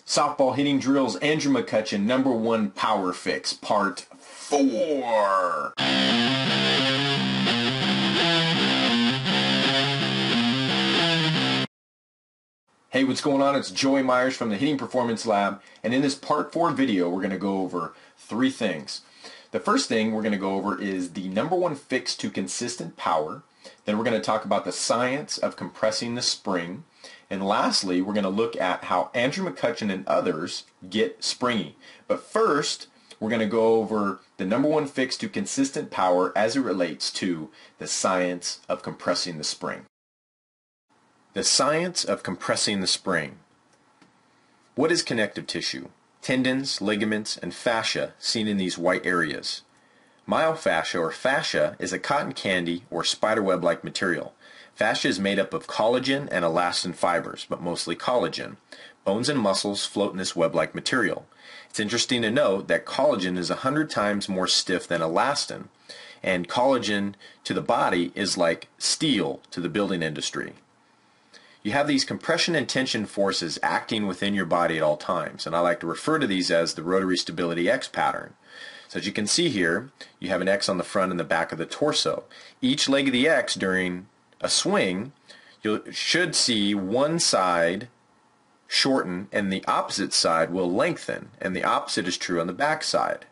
Softball hitting drills, Andrew McCutchen, #1 power fix, part 4. Hey, what's going on? It's Joey Myers from the Hitting Performance Lab, and in this part 4 video we're going to go over 3 things. The first thing we're going to go over is the #1 fix to consistent power. Then we're going to talk about the science of compressing the spring. And lastly, we're going to look at how Andrew McCutchen and others get springy. But first, we're going to go over the #1 fix to consistent power as it relates to the science of compressing the spring. The science of compressing the spring. What is connective tissue? Tendons, ligaments, and fascia seen in these white areas. Myofascia or fascia is a cotton candy or spiderweb-like material. Fascia is made up of collagen and elastin fibers, but mostly collagen. Bones and muscles float in this web-like material. It's interesting to note that collagen is 100 times more stiff than elastin, and collagen to the body is like steel to the building industry. You have these compression and tension forces acting within your body at all times, and I like to refer to these as the Rotary stability X pattern. So as you can see here, you have an X on the front and the back of the torso. Each leg of the X during a swing, you should see one side shorten and the opposite side will lengthen, and the opposite is true on the back side.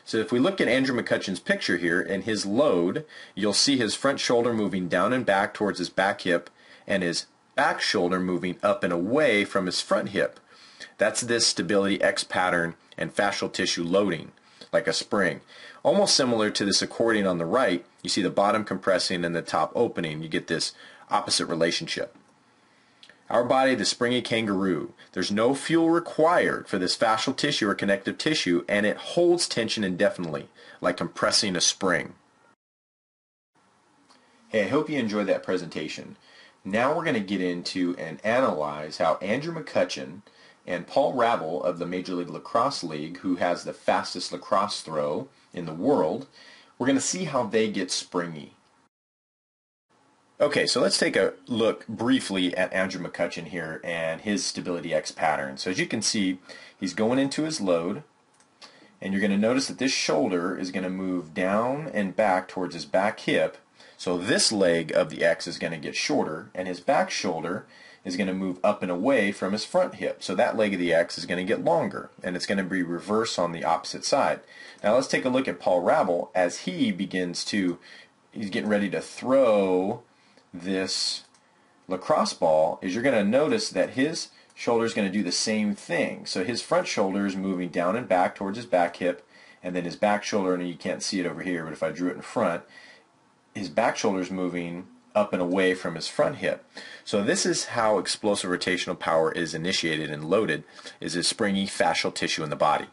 So if we look at Andrew McCutchen's picture here and his load, you'll see his front shoulder moving down and back towards his back hip and his back shoulder moving up and away from his front hip. That's this stability X pattern and fascial tissue loading, like a spring. Almost similar to this accordion on the right, you see the bottom compressing and the top opening. You get this opposite relationship. Our body, the springy kangaroo, there's no fuel required for this fascial tissue or connective tissue, and it holds tension indefinitely, like compressing a spring. Hey, I hope you enjoyed that presentation. Now we're going to get into and analyze how Andrew McCutchen and Paul Rabble of the Major League Lacrosse League, who has the fastest lacrosse throw in the world, we're going to see how they get springy. Okay, so let's take a look briefly at Andrew McCutchen here and his stability X pattern. So as you can see, he's going into his load, and you're going to notice that this shoulder is going to move down and back towards his back hip. So this leg of the X is going to get shorter, and his back shoulder is going to move up and away from his front hip. So that leg of the X is going to get longer, and it's going to be reverse on the opposite side. Now let's take a look at Paul Rabble as he begins to, he's getting ready to throw this lacrosse ball. Is you're going to notice that his shoulder is going to do the same thing. So his front shoulder is moving down and back towards his back hip, and then his back shoulder, and you can't see it over here, but if I drew it in front, his back shoulder is moving up and away from his front hip. So this is how explosive rotational power is initiated and loaded, is a springy fascial tissue in the body.